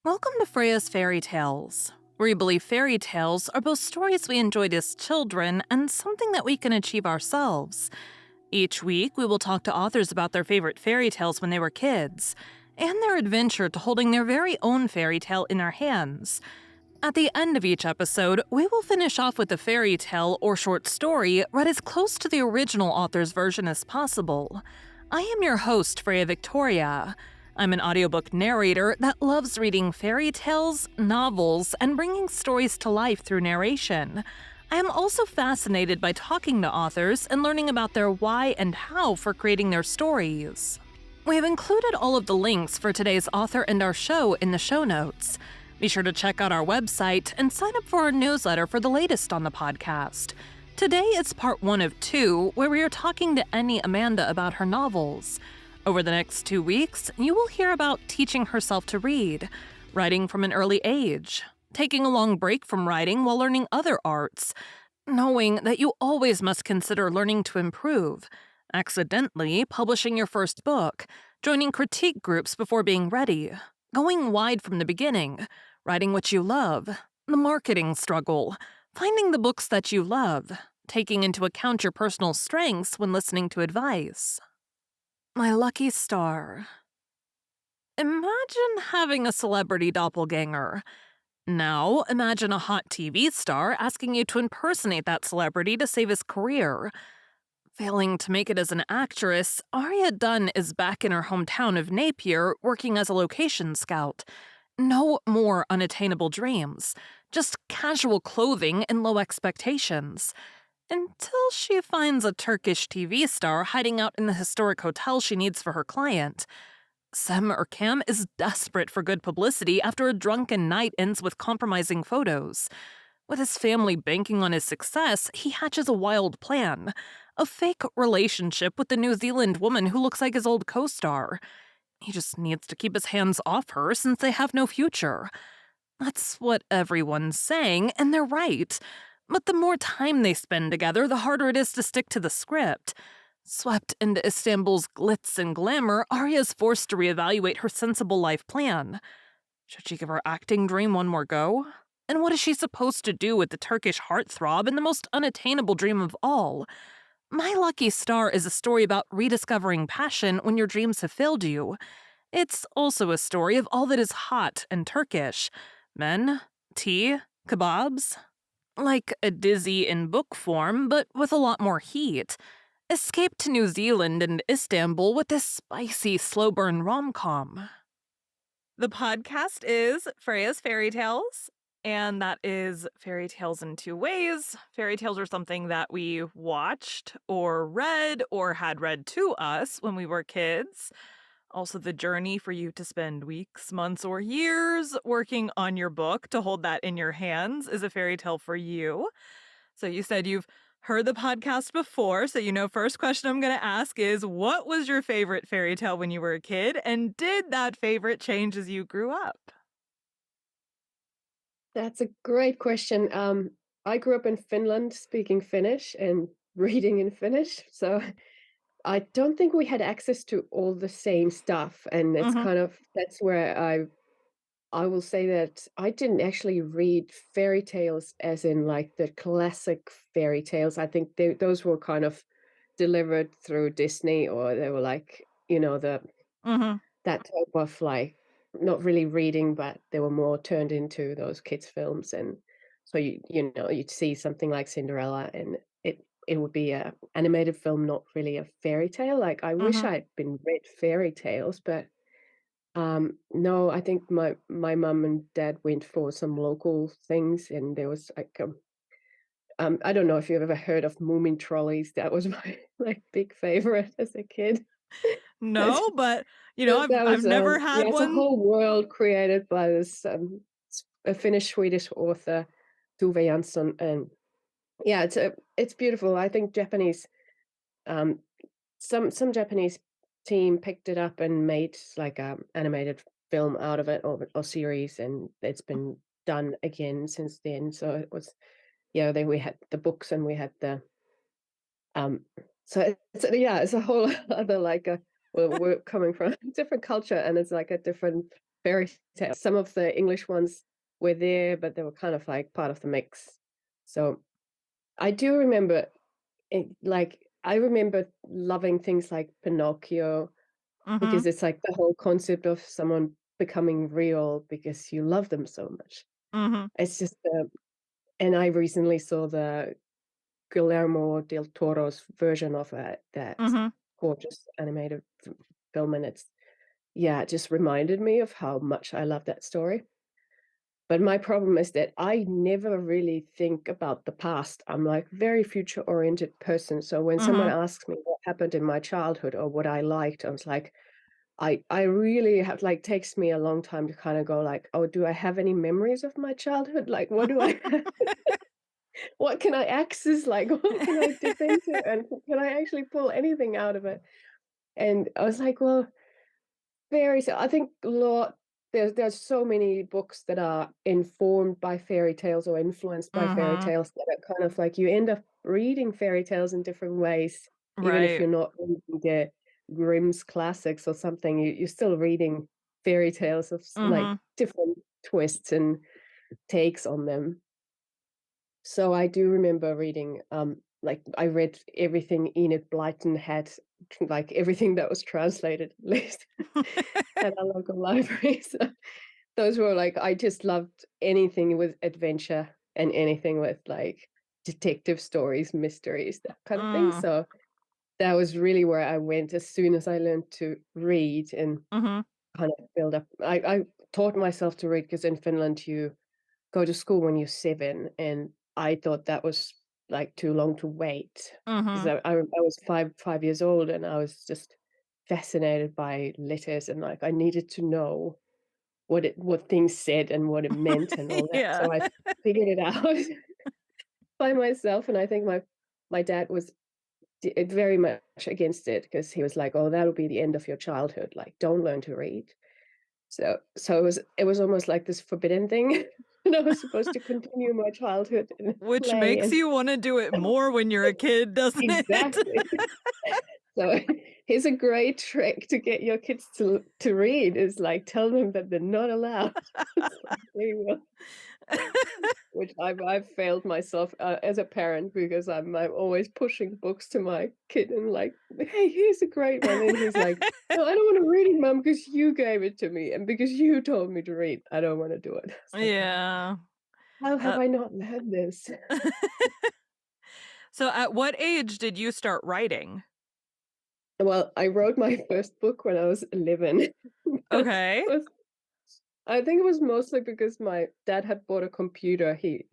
Welcome to Freya's Fairy Tales, where we believe fairy tales are both stories we enjoyed as children and something that we can achieve ourselves. Each week, we will talk to authors about their favorite fairy tales when they were kids, and their adventure to holding their very own fairy tale in their hands. At the end of each episode, we will finish off with a fairy tale or short story read as close to the original author's version as possible. I am your host, Freya Victoria. I'm an audiobook narrator that loves reading fairy tales, novels, and bringing stories to life through narration. I am also fascinated by talking to authors and learning about their why and how for creating their stories. We have included all of the links for today's author and our show in the show notes. Be sure to check out our website and sign up for our newsletter for the latest on the podcast. Today it's part 1 of 2, where we are talking to Enni Amanda about her novels. Over the next 2 weeks, you will hear about teaching herself to read, writing from an early age, taking a long break from writing while learning other arts, knowing that you always must consider learning to improve, accidentally publishing your first book, joining critique groups before being ready, going wide from the beginning, writing what you love, the marketing struggle, finding the books that you love, taking into account your personal strengths when listening to advice. My lucky star. Imagine having a celebrity doppelganger. Now, imagine a hot TV star asking you to impersonate that celebrity to save his career. Failing to make it as an actress, Aria Dunn is back in her hometown of Napier working as a location scout. No more unattainable dreams, just casual clothing and low expectations. Until she finds a Turkish TV star hiding out in the historic hotel she needs for her client. Sem Erkam is desperate for good publicity after a drunken night ends with compromising photos. With his family banking on his success, he hatches a wild plan. A fake relationship with the New Zealand woman who looks like his old co-star. He just needs to keep his hands off her since they have no future. That's what everyone's saying, and they're right. But the more time they spend together, the harder it is to stick to the script. Swept into Istanbul's glitz and glamour, Arya's forced to reevaluate her sensible life plan. Should she give her acting dream one more go? And what is she supposed to do with the Turkish heartthrob and the most unattainable dream of all? My Lucky Star is a story about rediscovering passion when your dreams have failed you. It's also a story of all that is hot and Turkish. Men, tea, kebabs. Like a Dizzy in book form, but with a lot more heat. Escape to New Zealand and Istanbul with this spicy, slow-burn rom-com. The podcast is Freya's Fairy Tales, and that is fairy tales in 2 ways. Fairy tales are something that we watched or read or had read to us when we were kids. Also, the journey for you to spend weeks, months, or years working on your book to hold that in your hands is a fairy tale for you. So you said you've heard the podcast before, so first question I'm going to ask is, what was your favorite fairy tale when you were a kid, and did that favorite change as you grew up? That's a great question. I grew up in Finland speaking Finnish and reading in Finnish, so I don't think we had access to all the same stuff, and it's Mhm. kind of that's where I will say that I didn't actually read fairy tales as in like the classic fairy tales. I think those were kind of delivered through Disney, or they were like, the Mhm. that type of like not really reading, but they were more turned into those kids' films, and so you'd see something like Cinderella, and it would be a animated film, not really a fairy tale. Like I wish Mhm. I'd been read fairy tales, but no, I think my mum and dad went for some local things, and there was like I don't know if you've ever heard of Moomin Trolleys. That was my like big favorite as a kid. No, but That I've was, never yeah, had it's a one. whole world created by this, a Finnish-Swedish author, Tove Jansson, and yeah, it's beautiful. I think um, some Japanese team picked it up and made like a animated film out of it, or series, and it's been done again since then. So it was, yeah, then we had the books and we had the Um, so it's a whole other like a well, we're coming from a different culture, and it's like a different. fairy tales. Some of the English ones were there, but they were kind of like part of the mix. So I do remember I remember loving things like Pinocchio because Mhm. it's like the whole concept of someone becoming real because you love them so much. Mhm. It's just, and I recently saw the Guillermo del Toro's version of it, that Mhm. gorgeous animated film, and it's yeah, it just reminded me of how much I love that story. But my problem is that I never really think about the past. I'm like very future-oriented person, so when someone Mhm. asks me what happened in my childhood or what I liked, I was like, I really have like, takes me a long time to kinda go like, "Oh, do I have any memories of my childhood? Like, what do I have? What can I access? Like, what can I dip into, and can I actually pull anything out of it?" And I was like, "Well, very so I think a lot there's so many books that are informed by fairy tales or influenced by fairy Mhm. tales that are kind of like you end up reading fairy tales in different ways, even if Right. you're not reading the Grimm's classics or something, you're still reading fairy tales of like Mhm. different twists and takes on them. So I do remember reading, like I read everything Enid Blyton had, like everything that was translated at least at our local library. So those were like I just loved anything with adventure and anything with like detective stories, mysteries, that kind of thing. Mm. So that was really where I went as soon as I learned to read and Mhm. kind of build up. I taught myself to read because in Finland you go to school when you're 7, and I thought that was, like, too long to wait because Mhm. I was 5 years old, and I was just fascinated by letters, and, like, I needed to know what things said and what it meant and all that, Yeah. so I figured it out by myself, and I think my dad was very much against it because he was like, "Oh, that'll be the end of your childhood, like, don't learn to read." So it was almost like this forbidden thing, and I was supposed to continue my childhood and Which play makes and you wanna do it more when you're a kid, doesn't it? exactly. So here's a great trick to get your kids to read is, like, tell them that they're not allowed. It's like, there you go. Which I've failed myself, as a parent because I'm always pushing books to my kid and like, "Hey, here's a great one," and he's like, "No, I don't wanna read it, mom, because you gave it to me and because you told me to read. I don't wanna do it." It's like, Yeah. "How have Uh, I not learned this?" so at what age did you start writing? Well, I wrote my first book when I was 11. That Okay. was I think it was mostly because my dad had bought a computer. He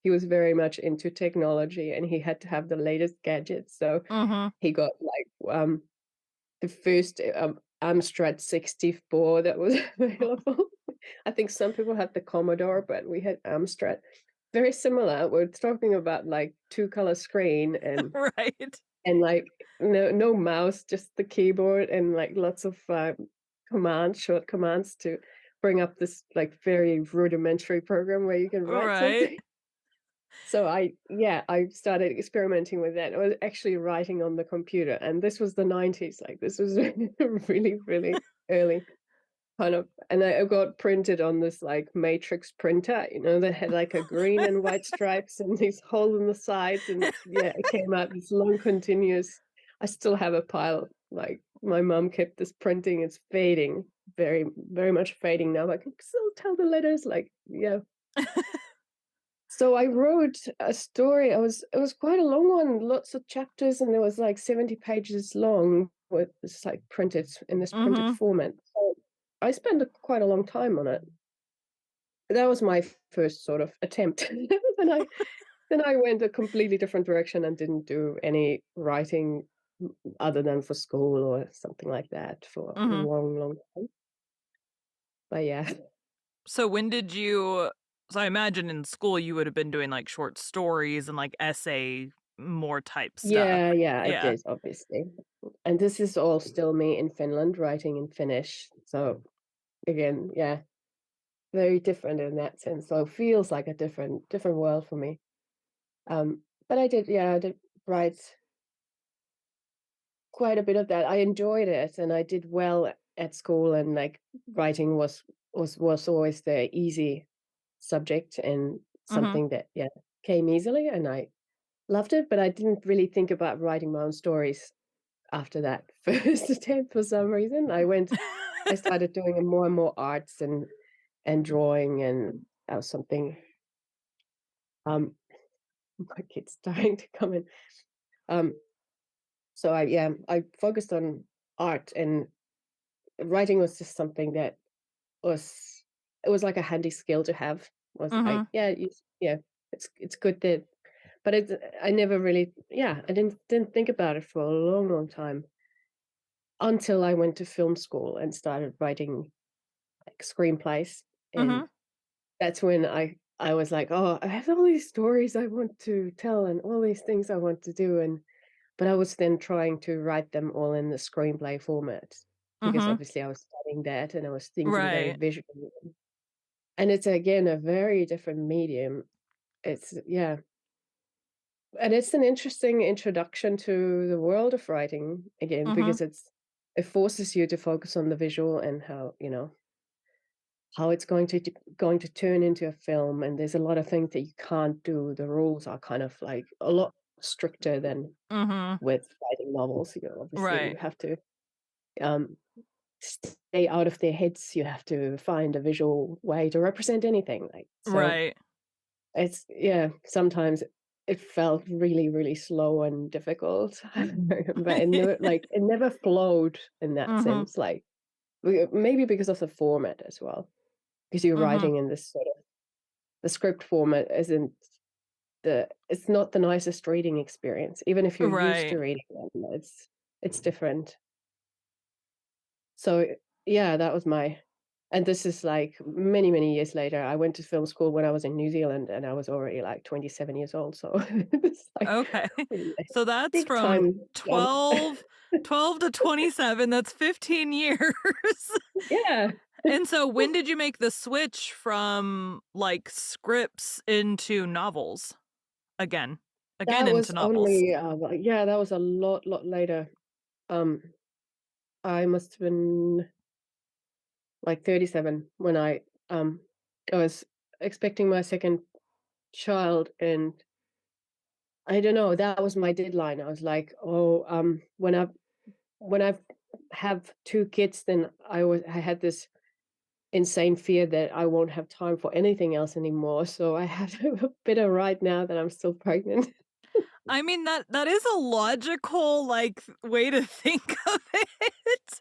was very much into technology, and he had to have the latest gadgets, so Mhm. he got, the first, Amstrad 64 that was available. I think some people had the Commodore, but we had Amstrad. Very similar. We're talking about, like, two-color screen Right. like, no mouse, just the keyboard and, like, lots of, short commands to bring up this, like, very rudimentary program where you can write Right. something. So I started experimenting with that. I was actually writing on the computer, and this was the '90s, like, this was really, really early kind of and I got printed on this, like, matrix printer, that had, like, a green and white stripes and these hole in the sides, and yeah, it came out this long continuous I still have a pile, like, my mom kept this printing, it's fading, very, very much fading now, but I can still tell the letters, like, yeah. So I wrote a story. It was quite a long one, lots of chapters, and it was like 70 pages long with this like printed in this printed Mhm. format. So I spent quite a long time on it. That was my first sort of attempt. Then I went a completely different direction and didn't do any writing other than for school or something like that for a Mhm. long, long time. But yeah. So when did you so I imagine in school you would have been doing, like, short stories and, like, essay more type stuff. Yeah, yeah, I Yeah. did, obviously. And this is all still me in Finland writing in Finnish. So again, yeah, very different in that sense. So it feels like a different world for me. But I did write quite a bit of that. I enjoyed it and I did well at school and like writing was was always the easy subject and Mhm. something that, yeah, came easily, and I loved it, but I didn't really think about writing my own stories after that first attempt for some reason. I started doing more and more arts and drawing, and that was something, um my kid's starting to come in. Um, so I focused on art, and writing was just something that was it was like a handy skill to have. Was like, Mhm. yeah, yeah, it's good that, but I never really, yeah, I didn't think about it for a long, long time until I went to film school and started writing like screenplays, and Mhm. that's when I was like, oh, I have all these stories I want to tell and all these things I want to do, and but I was then trying to write them all in the screenplay format because Mhm. obviously I was studying that and I was thinking very Right. visually. And it's again a very different medium. It's yeah, and it's an interesting introduction to the world of writing again Mhm. because it forces you to focus on the visual and how, how it's going to turn into a film, and there's a lot of things that you can't do. The rules are kind of like a lot stricter than Mhm. with writing novels. Obviously Right. you have to um stay out of their heads. You have to find a visual way to represent anything. Like so, Right. it's yeah. Sometimes it felt really, really slow and difficult, but it never flowed in that Mhm. sense. Like maybe because of the format as well, because you're Mhm. writing in this sort of the script format isn't it's not the nicest reading experience. Even if you're used to Right. reading them, it's different. So, yeah, that was my and this is, like, many, many years later. I went to film school when I was in New Zealand, and I was already, like, 27 years old, so it's, like, Okay. really a So that's big from time jump. 12 to 27, that's 15 years. Yeah. And so when did you make the switch from, like, scripts into novels? Again. Again That into was novels. only, well, yeah, that was a lot later. Um, I must have been, like, 37 when I was expecting my 2nd child, and I don't know, that was my deadline. I was like, "Oh, when I have 2 kids, then I had this insane fear that I won't have time for anything else anymore, so I have a better right now that I'm still pregnant." I mean, that is a logical, like, way to think of it.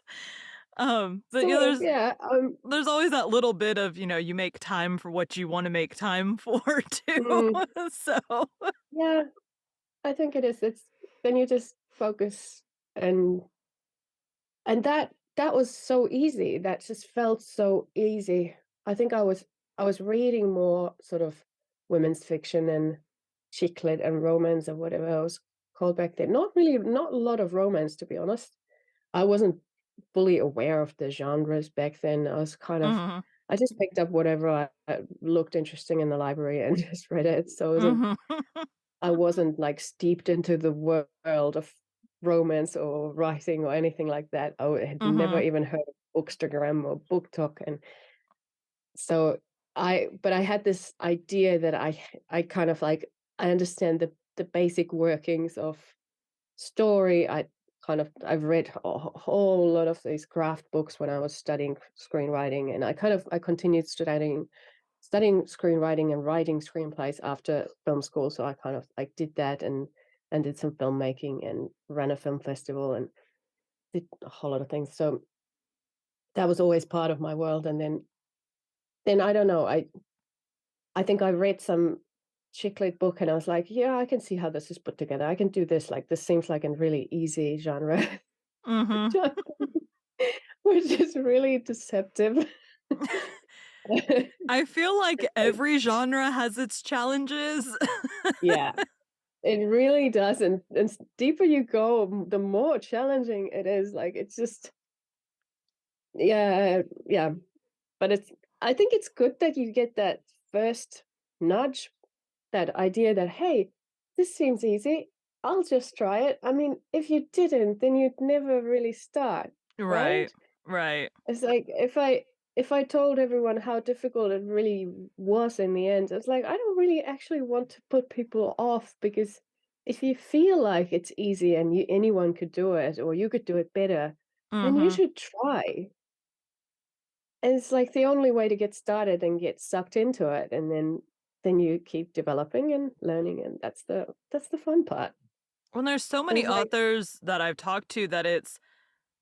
But, Sort of, yeah, there's always that little bit of, you make time for what you wanna make time for too. mm, So yeah, I think it is. It's then you just focus, and that was so easy. That just felt so easy. I think I was reading more sort of women's fiction and chick lit and romance or whatever it was called back then. Not a lot of romance, to be honest. I wasn't fully aware of the genres back then. Mhm. I just picked up whatever I looked interesting in the library and just read it. So Mhm. I wasn't like steeped into the world of romance or writing or anything like that. I had never Mhm. even heard of Bookstagram or Book Talk, and so but I had this idea that I kind of like I understand the basic workings of story. I've read a whole lot of these craft books when I was studying screenwriting, and I continued studying screenwriting and writing screenplays after film school. So I kind of like did that and did some filmmaking and ran a film festival and did a whole lot of things. So that was always part of my world. And then I don't know. I think I read some chick lit book and I was like, yeah, I can see how this is put together. I can do this. Like this seems like a really easy genre, Mhm. which is really deceptive. I feel like Like, every genre has its challenges. yeah, it really does. And deeper you go, the more challenging it is. Like it's just yeah, yeah. But I think it's good that you get that first nudge, that idea that, hey, this seems easy. I'll just try it. I mean, if you didn't, then you'd never really start, right? Right. Right. It's like if I if I told everyone how difficult it really was in the end, it's like I don't really actually want to put people off because if you feel like it's easy and anyone could do it or you could do it better, then you Mhm. should try. And it's like the only way to get started and get sucked into it, and then you keep developing and learning, and that's the fun part. Well, there's so And many it's like, authors that I've talked to that it's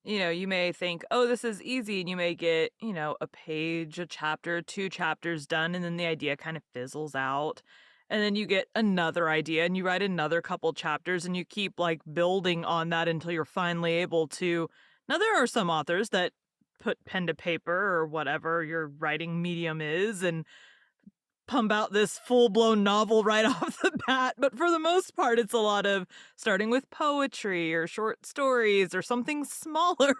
you may think, "Oh, this is easy," and you may get, a page, a chapter, 2 chapters done, and then the idea kind of fizzles out. And then you get another idea and you write another couple chapters and you keep like building on that until you're finally able to. Now, there are some authors that put pen to paper or whatever your writing medium is and pump out this full-blown novel right off the bat, but for the most part, it's a lot of starting with poetry or short stories or something smaller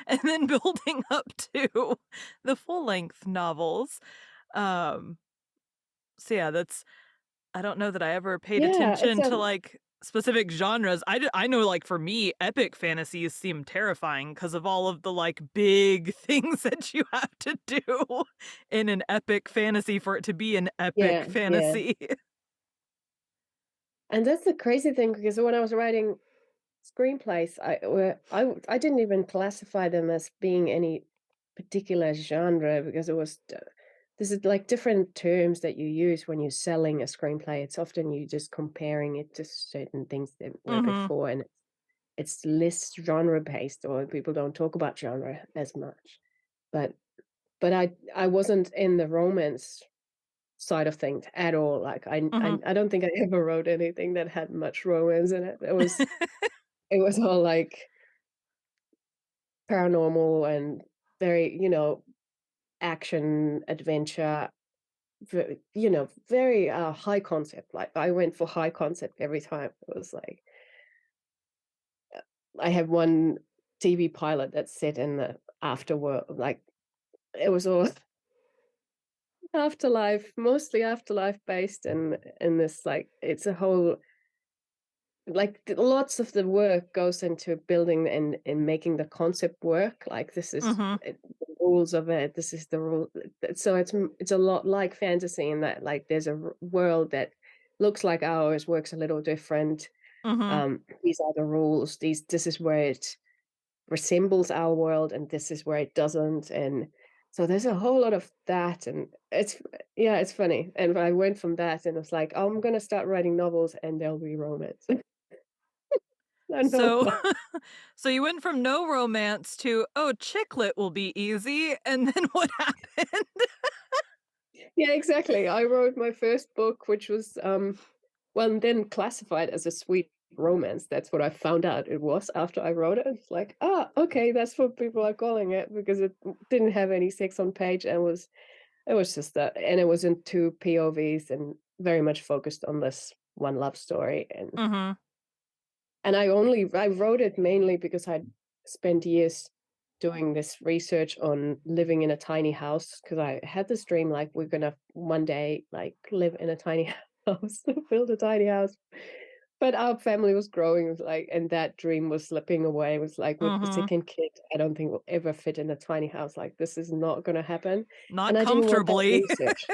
and then building up to the full-length novels. Um, so yeah, that's I don't know that I ever paid yeah, it's attention to, like, specific genres. I know, like, for me, epic fantasies seem terrifying because of all of the, like, big things that you have to do in an epic fantasy for it to be an epic yeah, yeah. fantasy. And that's the crazy thing because when I was writing screenplays, I didn't even classify them as being any particular genre because this is like different terms that you use when you're selling a screenplay. It's often you just comparing it to certain things that were Mhm, before, and it's less genre based, or people don't talk about genre as much. But I wasn't in the romance side of things at all. Like mhm. I don't think I ever wrote anything that had much romance in it. It was all like paranormal and very, action, adventure, very, high concept. Like, I went for high concept every time. It was like I have one TV pilot that's set in the afterworld, like, it was all afterlife, mostly afterlife based, and in this, like, it's a whole like, lots of the work goes into building and making the concept work, like, this is Mhm, the rules of it, this is the rule so it's a lot like fantasy in that, like, there's a world that looks like ours, works a little different, mhm. these are the rules, this is where it resembles our world, and this is where it doesn't, and so there's a whole lot of that, and yeah, it's funny, and I went from that, and it's like, "Oh, I'm gonna start writing novels, and there'll be romance." I know So why. so you went from no romance to, "Oh, chick lit will be easy," and then what happened? Yeah, exactly. I wrote my first book, which was, well, then classified as a sweet romance. That's what I found out it was after I wrote it. It's like, "Ah, okay, that's what people are calling it," because it didn't have any sex on page and it was just that, and it was in 2 POVs and very much focused on this one love story, Mhm, and I wrote it mainly because I'd spent years doing this research on living in a tiny house because I had this dream, like, we're gonna one day, like, live in a tiny house, build a tiny house. But our family was growing, it was like, and that dream was slipping away. It was like, with the mhm. second kid, I don't think we'll ever fit in a tiny house, like, this is not gonna happen, Not and I didn't want that comfortably. research.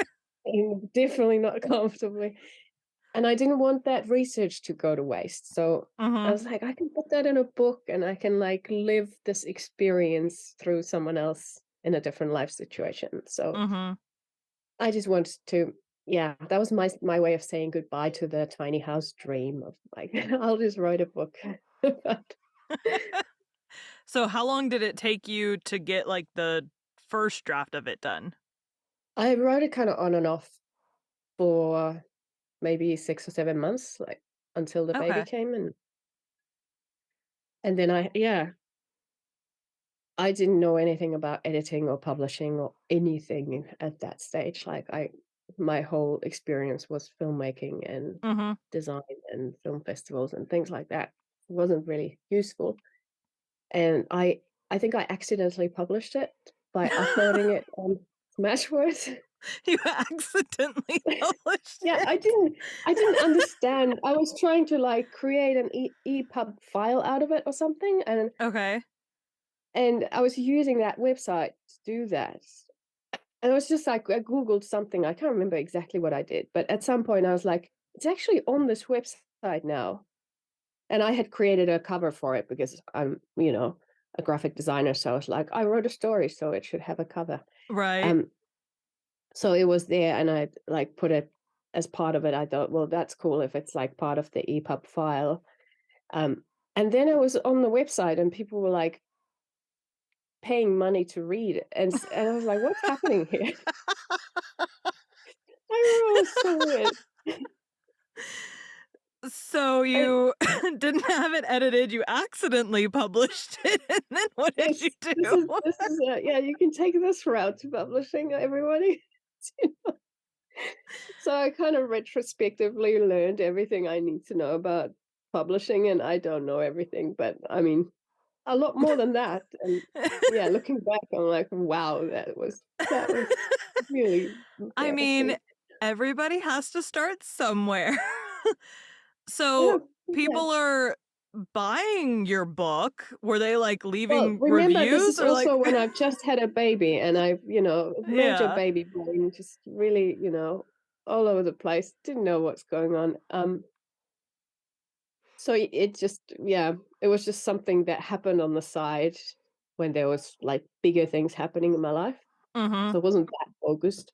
And definitely not comfortably. And I didn't want that research to go to waste, so I Mhm, was like, "I can put that in a book, and I can, like, live this experience through someone else in a different life situation." So, mhm. I just wanted to yeah, that was my way of saying goodbye to the tiny house dream of, like, I'll just write a book. But So how long did it take you to get, like, the first draft of it done? I wrote it kinda on and off for maybe 6 or 7 months, like, until the baby Okay. came, and then I didn't know anything about editing or publishing or anything at that stage. Like, my whole experience was filmmaking and Mhm. design and film festivals and things like that. It wasn't really useful. And I think I accidentally published it by uploading it on Smashwords. You accidentally published Yeah, it. I didn't understand. I was trying to, like, create an EPUB file out of it or something, and Okay. I was using that website do that? And it was just like I Googled something. I can't remember exactly what I did, but at some point I was like, it's actually on this website now. And I had created a cover for it because I'm, a graphic designer. So I was like, I wrote a story, so it should have a cover. Right. Um, so it was there, and I like put it as part of it. I thought, well, that's cool if it's like part of the EPUB file. Um, and then I was on the website, and people were like paying money to read it, and I was like, what's happening here? I remember it was so weird. So And you didn't have it edited, you accidentally published it, and then what did you yes, do? this is yeah, you can take this route to publishing, everybody. So I kind of retrospectively learned everything I need to know about publishing, and I don't know everything, but I mean, a lot more than that. And yeah, looking back, I'm like, wow, that was really I mean, embarrassing. everybody has to start somewhere. Yeah, So, yeah. people are buying your book. Were they, like, Well, leaving remember, this reviews is or, like also when I've just had a baby, and I've, major Yeah. baby brain, just really, all over the place. Didn't know what's going on. So it just, yeah, it was just something that happened on the side when there was like bigger things happening in my life. Mhm, So it wasn't that focused.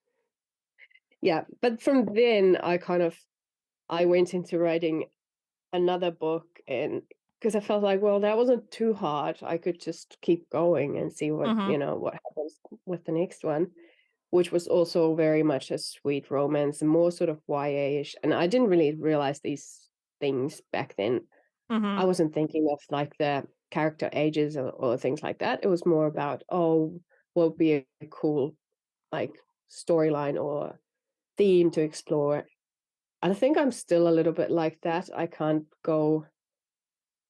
Yeah, but from then I went into writing another book, and because I felt like, well, that wasn't too hard. I could just keep going and see mhm, what happens with the next one, which was also very much a sweet romance, more sort of YA-ish. And I didn't really realize these things back then. mhm, I wasn't thinking of like the character ages or things like that. It was more about, oh, what would be a cool like storyline or theme to explore. I think I'm still a little bit like that. I can't go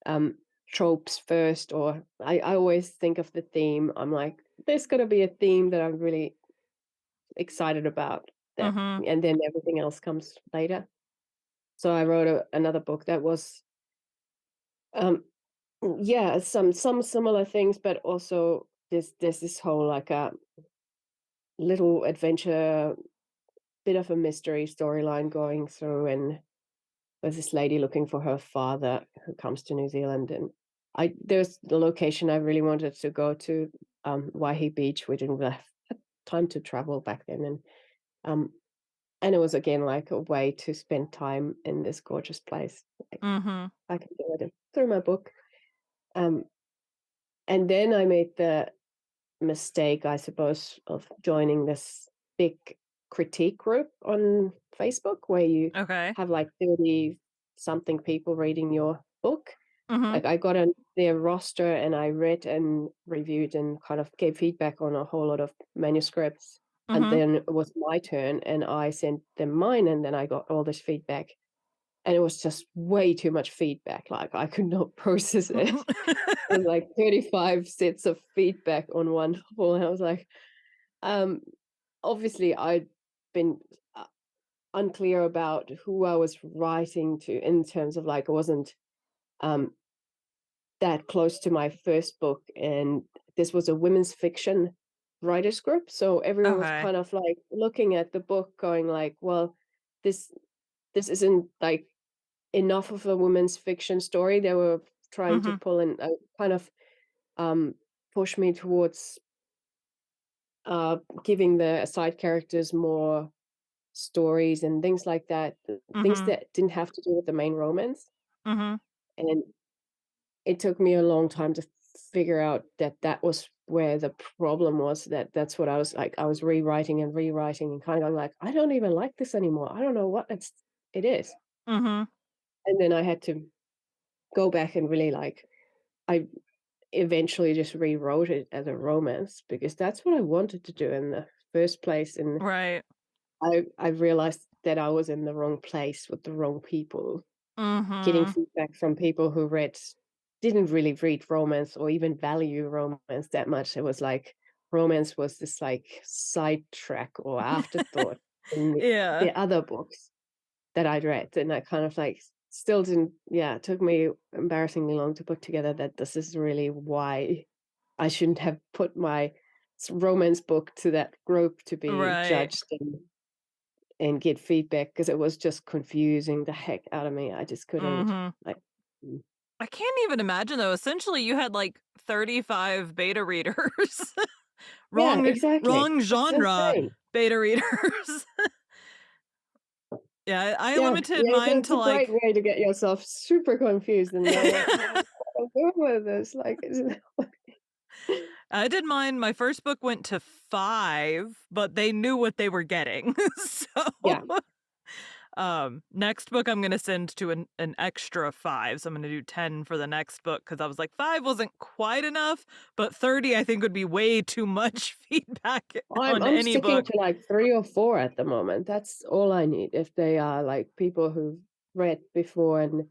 um tropes first, or I always think of the theme. I'm like, there's gonna be a theme that I'm really excited about that, mhm, and then everything else comes later. So I wrote another book that was um yeah, some similar things, but also there's this whole like a little adventure, bit of a mystery storyline going through, and there's this lady looking for her father who comes to New Zealand, and I there's the location I really wanted to go to, Waihi Beach. We didn't really have time to travel back then, um, and it was again like a way to spend time in this gorgeous place. Like mhm. I can do it through my book, um, and then I made the mistake, I suppose, of joining this big critique group on Facebook where you Okay. have like 30 something people reading your book. Mhm, Like I got on their roster, and I read and reviewed and kind of gave feedback on a whole lot of manuscripts. And mhm. then it was my turn, and I sent them mine, and then I got all this feedback. And it was just way too much feedback. Like I could not process it. It was like 35 sets of feedback on one whole. And I was like, um, obviously, I'd been uh, unclear about who I was writing to in terms of like, I wasn't um, that close to my first book. And this was a women's fiction writers group. So everyone was Okay. kind of like looking at the book going like, well, this this isn't like enough of a women's fiction story. They were trying to Mhm, pull in kind of um, push me towards uh, giving the side characters more stories and things like that, things mhm, that didn't have to do with the main romance. mhm. And it took me a long time to figure out that that was where the problem was. That's what I was like. I was rewriting and rewriting and kind of going like, I don't even like this anymore. I don't know what it is. Mhm. And then I had to go back and really like I eventually just rewrote it as a romance because that's what I wanted to do in the first place. And Right. I realized that I was in the wrong place with the wrong people, getting Mhm. feedback from people who didn't really read romance or even value romance that much. It was like romance was this like sidetrack or afterthought in Yeah. the other books that I'd read. And I kind of like still didn't, yeah, it took me embarrassingly long to put together that this is really why I shouldn't have put my romance book to that group to be Right. judged and get feedback because it was just confusing the heck out of me. I just couldn't, Mhm. like mm. I can't even imagine though. Essentially, you had like 35 beta readers. Yeah, wrong exactly. wrong It's genre insane. beta readers. Yeah, I Yeah, limited yeah, mine that's to a great like way to get yourself super confused and know what I'm doing with this, like, is I did mine. My first book went to 5, but they knew what they were getting. So, Yeah, next book I'm gonna send to an extra 5, so I'm gonna do 10 for the next book because I was like, 5 wasn't quite enough, but 30 I think would be way too much feedback I'm on I'm any sticking book. to, like, 3 or 4 at the moment. That's all I need if they are, like, people who've read before and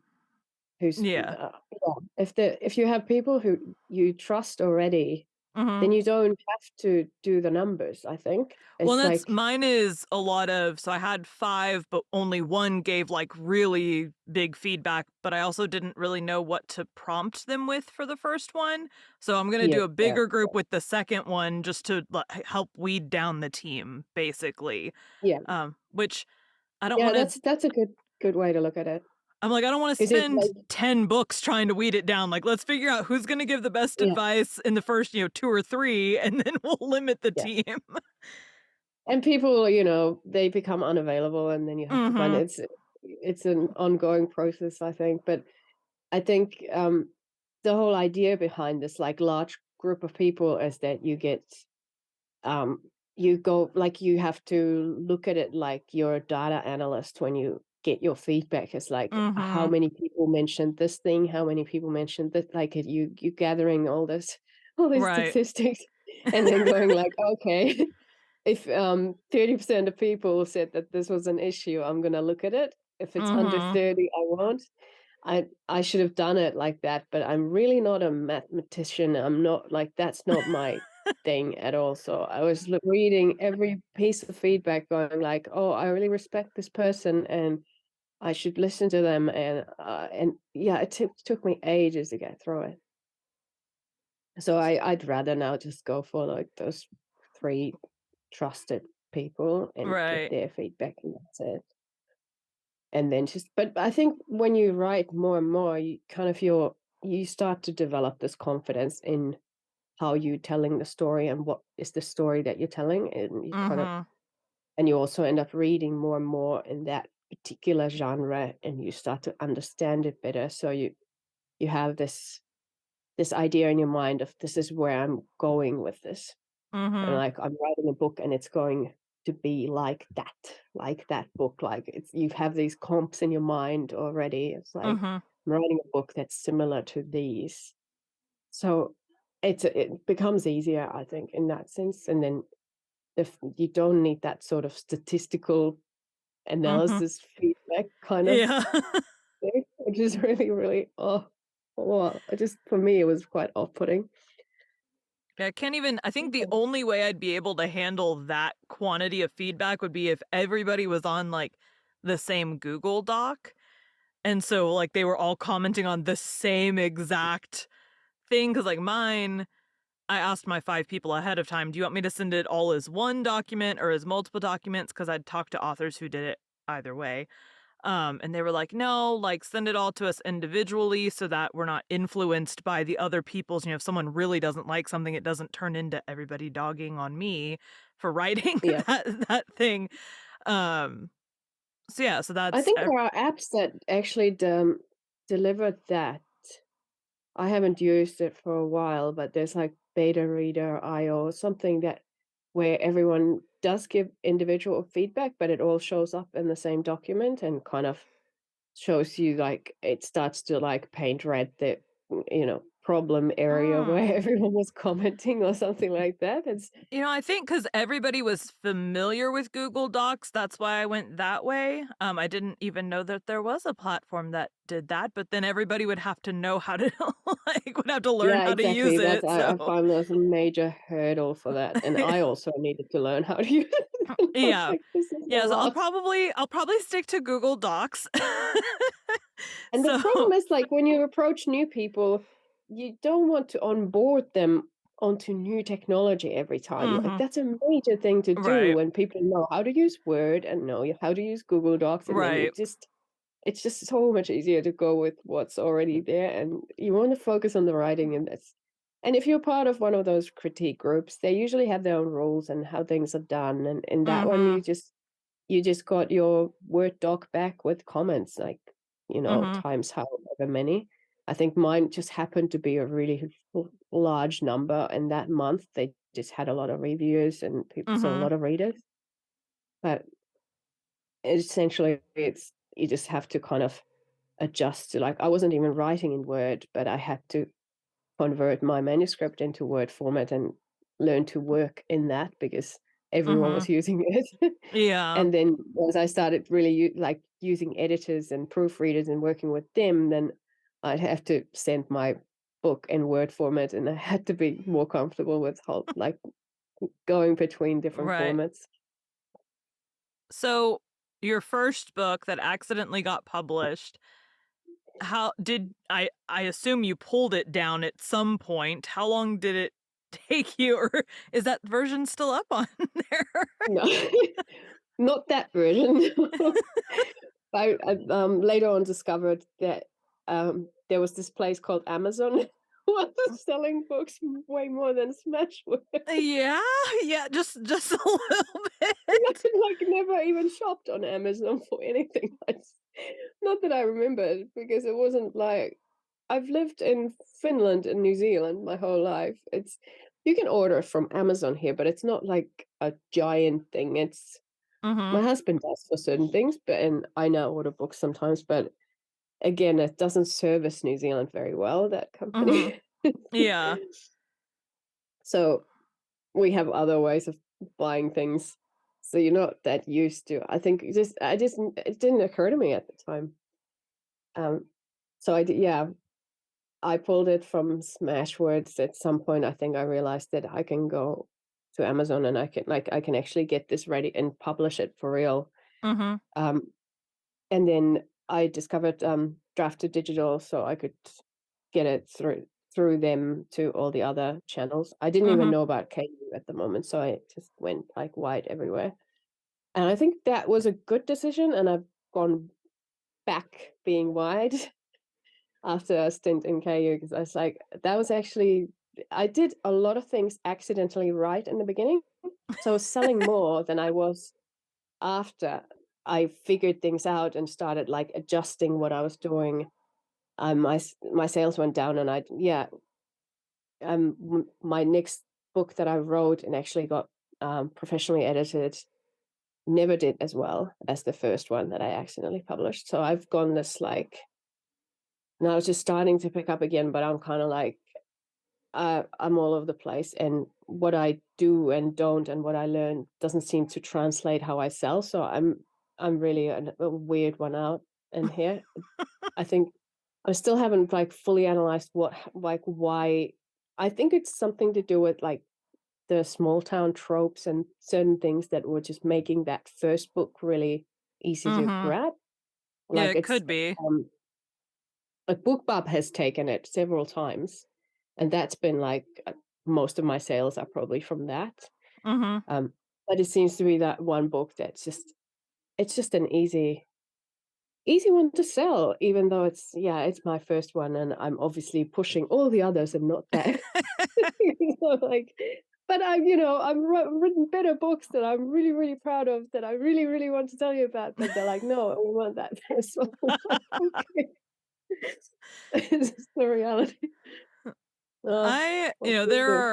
who's Yeah. yeah, if you have people who you trust already, Mhm. then you don't have to do the numbers, I think. Well, It's that's like mine is a lot of so I had 5, but only 1 gave, like, really big feedback, but I also didn't really know what to prompt them with for the first one, so I'm gonna yeah, do a bigger group with the second one just to, help weed down the team, basically, yeah. which I don't Yeah, wanna that's a good way to look at it. I'm like, I don't wanna 'Cause it's spend like 10 books trying to weed it down, like, let's figure out who's gonna give the best yeah, advice in the first, 2 or 3, and then we'll limit the yeah. team. And people, they become unavailable and then you have to find Mhm, it's an ongoing process, I think. But I think, the whole idea behind this, like, large group of people is that um, you go like, you have to look at it like you're a data analyst when you get your feedback. It's like, how mhm, many people mentioned this thing? How many people mentioned that? Like, you gathering all this all these right. statistics and then going like, "Okay, if, 30% of people said that this was an issue, I'm gonna look at it. If it's under Mhm. 30, I won't." I should have done it like that, but I'm really not a mathematician. I'm not like, that's not my thing at all. So I was reading every piece of feedback going like, "Oh, I really respect this person and I should listen to them." And yeah, it took me ages to get through it. So I'd rather now just go for like those 3 trusted people and get Right. their feedback and that's it. And then just but I think when you write more and more, you start to develop this confidence in how you telling the story and what is the story that you're telling, and Mhm. you also end up reading more and more in that particular genre, and you start to understand it better. So you have this idea in your mind of this is where I'm going with this. And, Mhm. like, I'm writing a book and it's going to be like that book, like, you have these comps in your mind already. It's like, Mhm. I'm writing a book that's similar to these. So, it becomes easier, I think, in that sense, and then if you don't need that sort of statistical Mhm. analysis feedback kind of Yeah. thing, which is really, really, well, it just for me, it was quite off-putting. Yeah, I can't even I think the only way I'd be able to handle that quantity of feedback would be if everybody was on, like, the same Google Doc, and so, like, they were all commenting on the same exact thing. Because like, mine I asked my 5 people ahead of time, "Do you want me to send it all as 1 document or as multiple documents?" Because 'Cause I'd talked to authors who did it either way. And they were like, "No, like, send it all to us individually so that we're not influenced by the other people's if someone really doesn't like something, it doesn't turn into everybody dogging on me for writing Yeah. that thing." Um, so yeah, so I that's think there are apps that actually deliver that. I haven't used it for a while, but there's like Beta Reader IO, something that where everyone does give individual feedback, but it all shows up in the same document and kind of shows you like it starts to like paint red the problem area where mm. everyone was commenting or something like that. It's I think because everybody was familiar with Google Docs, that's why I went that way. I didn't even know that there was a platform that did that, but then everybody would have to know how to would have to learn yeah, how to use exactly. That's it, I so find there's a major hurdle for that, and I also needed to learn how to use it. And I was yeah. like, this is a Yeah, so lot. I'll probably stick to Google Docs. And the So problem is, like, when you approach new people, you don't want to onboard them onto new technology every time. Like, Mhm. that's a major thing to do Right. when people know how to use Word and know how to use Google Docs, and then Right. it's just so much easier to go with what's already there, and you wanna focus on the writing, and if you're part of one of those critique groups, they usually have their own rules and how things are done, and in that one, Mhm. you just got your Word doc back with comments, like, Mhm. times however many. I think mine just happened to be a really large number, and that month, they just had a lot of reviews and people saw a Mhm. lot of readers, but essentially, it's you just have to kind of adjust to, like, I wasn't even writing in Word, but I had to convert my manuscript into Word format and learn to work in that because everyone Mhm. was using it. Yeah. And then once I started really using editors and proofreaders and working with them, then I'd have to send my book in Word format, and I had to be more comfortable with going between different Right. formats. So, your first book that accidentally got published, how did I assume you pulled it down at some point. How long did it take you, or is that version still up on there? No, not that version. I later on discovered that, there was this place called Amazon who was selling books way more than Smashwords. Yeah, yeah, just a little And I bit. had, like, never even shopped on Amazon for anything. Not that I remember it, because it wasn't like I've lived in Finland and New Zealand my whole life. It's You can order from Amazon here, but it's not like a giant thing. My Mhm. husband does for certain things, and I now order books sometimes, but again, it doesn't service New Zealand very well, that Mhm. company. Yeah. So, we have other ways of buying things, so you're not that used to I think it didn't occur to me at the time. Um, so I pulled it from Smashwords at some point. I think I realized that I can go to Amazon and I can actually get this ready and publish it for real. Mhm. Um, and then I discovered, Draft to Digital, so I could get it through them to all the other channels. I didn't even Mhm. know about KU at the moment, so I just went, like, wide everywhere. And I think that was a good decision, and I've gone back being wide after a stint in KU, because I was like, that was actually I did a lot of things accidentally right in the beginning, so I was selling more than I was after I figured things out and started, like, adjusting what I was doing. My sales went down, and my next book that I wrote and actually got, professionally edited never did as well as the first one that I accidentally published. So I've gone this, like, now it's just starting to pick up again, but I'm kind of like, I'm all over the place, and what I do and don't, and what I learn doesn't seem to translate how I sell. So I'm really a weird one out in here. I think I still haven't, like, fully analyzed why. I think it's something to do with, like, the small town tropes and certain things that were just making that first book really easy to Mhm. grab. Yeah, Like, it could be. BookBub has taken it several times, and that's been, like, most of my sales are probably from that. Mhm. Um, but it seems to be that one book that's it's just an easy one to sell, even though it's my first one, and I'm obviously pushing all the others and not that. So, like, but I've written better books that I'm really, really proud of, that I really, really want to tell you about, but they're like, "No, we want that first one." I'm like, "Okay." This is the reality. What can you There do?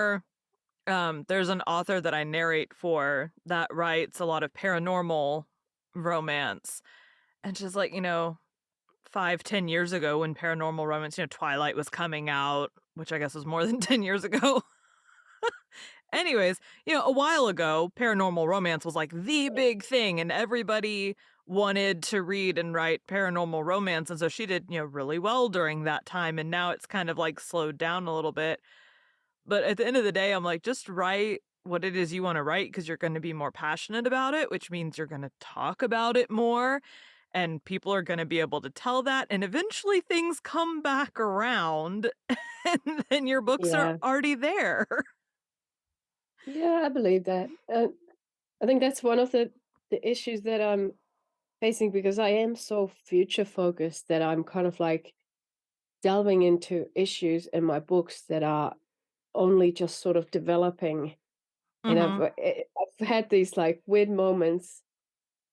are there's an author that I narrate for that writes a lot of paranormal romance, and she's like, 5, 10 years ago when paranormal romance, Twilight was coming out, which I guess was more than 10 years ago. Anyways, a while ago, paranormal romance was like the big thing, and everybody wanted to read and write paranormal romance. And so she did, really well during that time. And now it's kind of like slowed down a little bit. But at the end of the day, I'm like, just write what it is you want to write because you're going to be more passionate about it, which means you're going to talk about it more. and people are gonna be able to tell that, and eventually things come back around, and then your books are Yeah. already there. Yeah, I believe that. I think that's one of the issues that I'm facing because I am so future focused that I'm kind of like delving into issues in my books that are only just sort of developing. And Mhm. I've had these like weird moments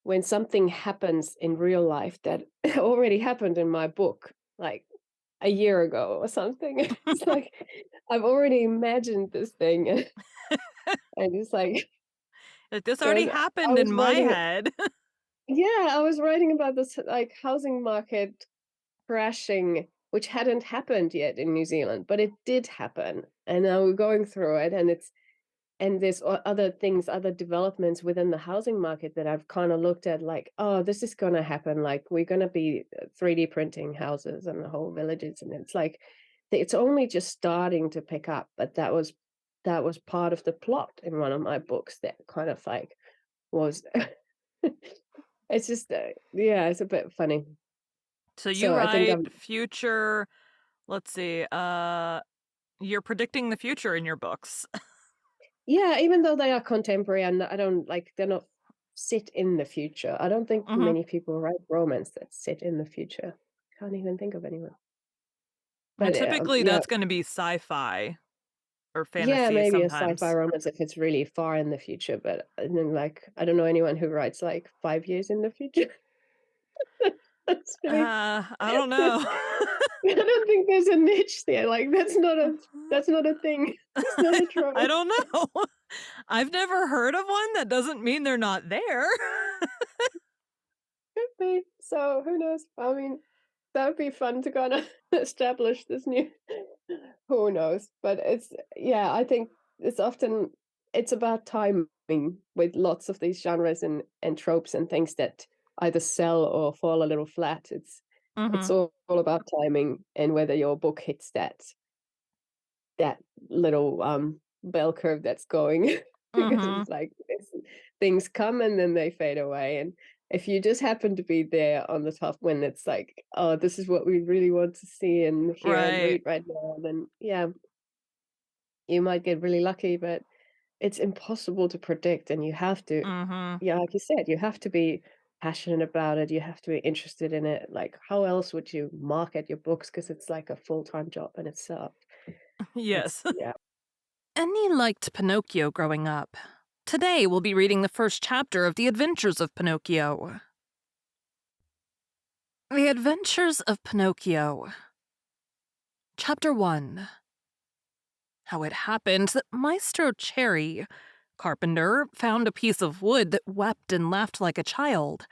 when something happens in real life that already happened in my book, like a year ago or something. It's like I've already imagined this thing, and it's like Like, "This already because I happened in was my writing head." yeah, I was writing about this like housing market crashing, which hadn't happened yet in New Zealand, but it did happen, and now we're going through it, and there's other things, other developments within the housing market that I've kind of looked at like, oh, this is going to happen. Like, we're going to be 3D printing houses and the whole villages. And it's like, it's only just starting to pick up. But that was part of the plot in one of my books that kind of like was, it's just, yeah, it's a bit funny. So you So I think write I'm, future let's see, you're predicting the future in your books. yeah, even though they are contemporary and I don't like, they're not set in the future. I don't think Mhm. many people write romance that's set in the future. Can't even think of anyone. And But typically, yeah, that's gonna be sci-fi or yeah, fantasy maybe a sci-fi sometimes. romance if it's really far in the future. But and then like I don't know anyone who writes like 5 years in the future. That's really. I don't know. I don't think there's a niche there. Like that's not a thing. It's not a I trope. don't know. I've never heard of one, that doesn't mean they're not there. Could be. So who knows? I mean, that would be fun to kind of establish this new. Who knows? But it's yeah. I think it's about timing with lots of these genres and tropes and things that either sell or fall a little flat. It's Mhm, all about timing and whether your book hits that little bell curve that's going because mhm. it's like things come and then they fade away and if you just happen to be there on the top when it's like oh this is what we really want to see and hear and Right. read right now then yeah you might get really lucky but it's impossible to predict and you have to Mhm. yeah like you said you have to be passionate about it you have to be interested in it like how else would you market your books because it's like a full-time job in itself it's Yes. yeah. Enni liked Pinocchio growing up. Today, we'll be reading the first chapter of The Adventures of Pinocchio. The Adventures of Pinocchio. Chapter 1. How it happened that Maestro Cherry, carpenter, found a piece of wood that wept and laughed like a child.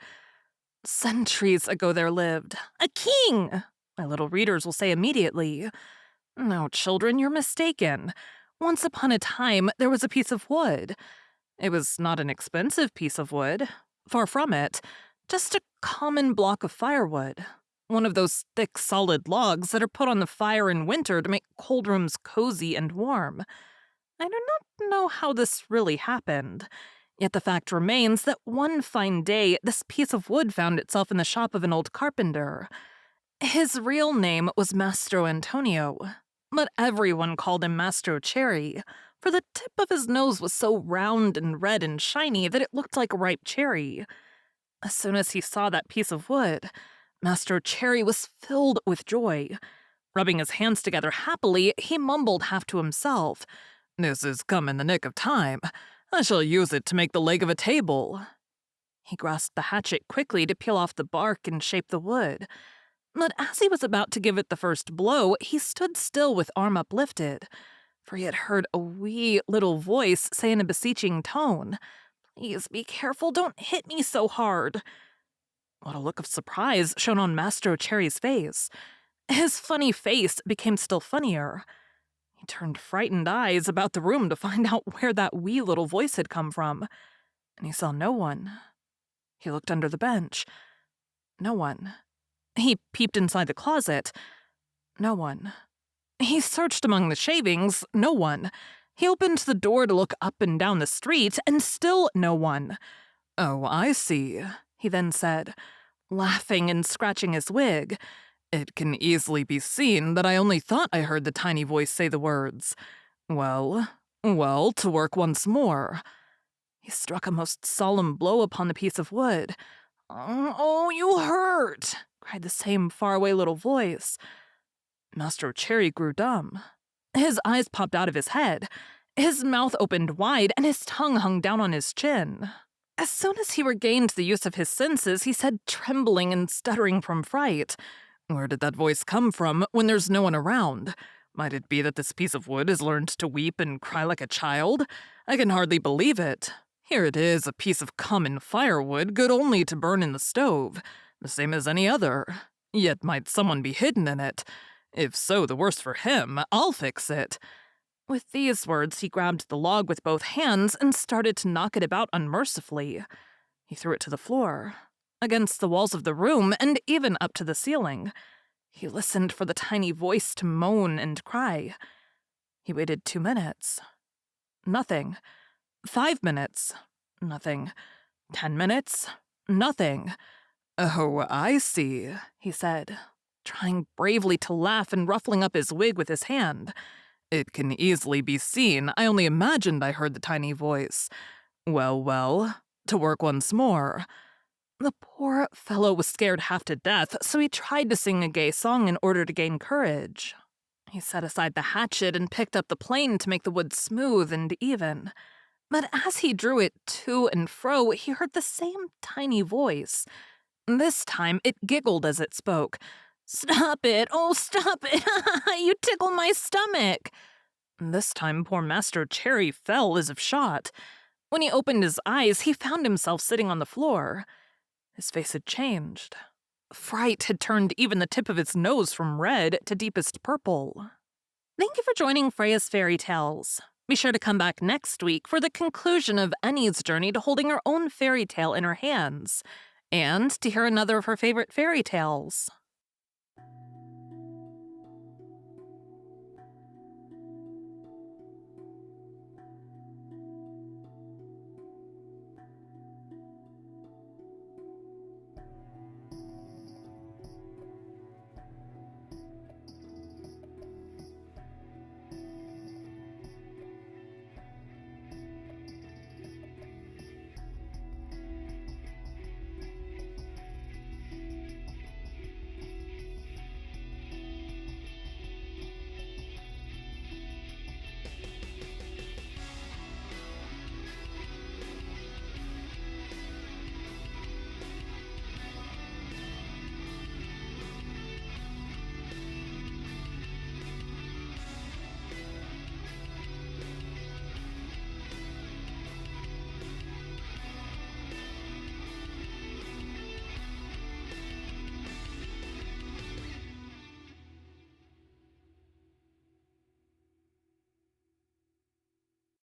Centuries ago there lived a king! My little readers will say immediately. No, children, you're mistaken. Once upon a time, there was a piece of wood. It was not an expensive piece of wood. Far from it. Just a common block of firewood. One of those thick, solid logs that are put on the fire in winter to make cold rooms cozy and warm. I do not know how this really happened. Yet the fact remains that one fine day, this piece of wood found itself in the shop of an old carpenter. His real name was Mastro Antonio, but everyone called him Mastro Cherry, for the tip of his nose was so round and red and shiny that it looked like a ripe cherry. As soon as he saw that piece of wood, Mastro Cherry was filled with joy. Rubbing his hands together happily, he mumbled half to himself, "This has come in the nick of time. I shall use it to make the leg of a table." He grasped the hatchet quickly to peel off the bark and shape the wood. But as he was about to give it the first blow, he stood still with arm uplifted, for he had heard a wee little voice say in a beseeching tone, "Please be careful, don't hit me so hard." What a look of surprise shone on Mastro Cherry's face. His funny face became still funnier. He turned frightened eyes about the room to find out where that wee little voice had come from, and he saw no one. He looked under the bench. No one. He peeped inside the closet. No one. He searched among the shavings. No one. He opened the door to look up and down the street, and still no one. "Oh, I see," he then said. laughing and scratching his wig. It can easily be seen that I only thought I heard the tiny voice say the words. Well, well, to work once more. He struck a most solemn blow upon the piece of wood. Oh, you hurt! Cried the same faraway little voice. Master Cherry grew dumb. His eyes popped out of his head. His mouth opened wide, and his tongue hung down on his chin. As soon as he regained the use of his senses, he said, trembling and stuttering from fright, "Where did that voice come from when there's no one around? Might it be that this piece of wood has learned to weep and cry like a child? I can hardly believe it. Here it is, a piece of common firewood, good only to burn in the stove, the same as any other. Yet might someone be hidden in it? If so, the worse for him. I'll fix it." With these words, he grabbed the log with both hands and started to knock it about unmercifully. He threw it to the floor, against the walls of the room, and even up to the ceiling. He listened for the tiny voice to moan and cry. He waited 2 minutes. Nothing. 5 minutes. Nothing. 10 minutes. Nothing. "Oh, I see," he said, trying bravely to laugh and ruffling up his wig with his hand. "It can easily be seen. I only imagined I heard the tiny voice. Well, well, to work once more." The poor fellow was scared half to death, so he tried to sing a gay song in order to gain courage. He set aside the hatchet and picked up the plane to make the wood smooth and even. But as he drew it to and fro, he heard the same tiny voice. This time it giggled as it spoke. "Stop it! Oh, stop it! You tickle my stomach!" This time poor Master Cherry fell as if shot. When he opened his eyes, he found himself sitting on the floor. His face had changed. Fright had turned even the tip of his nose from red to deepest purple. Thank you for joining Freya's Fairy Tales. Be sure to come back next week for the conclusion of Enni's journey to holding her own fairy tale in her hands, and to hear another of her favorite fairy tales.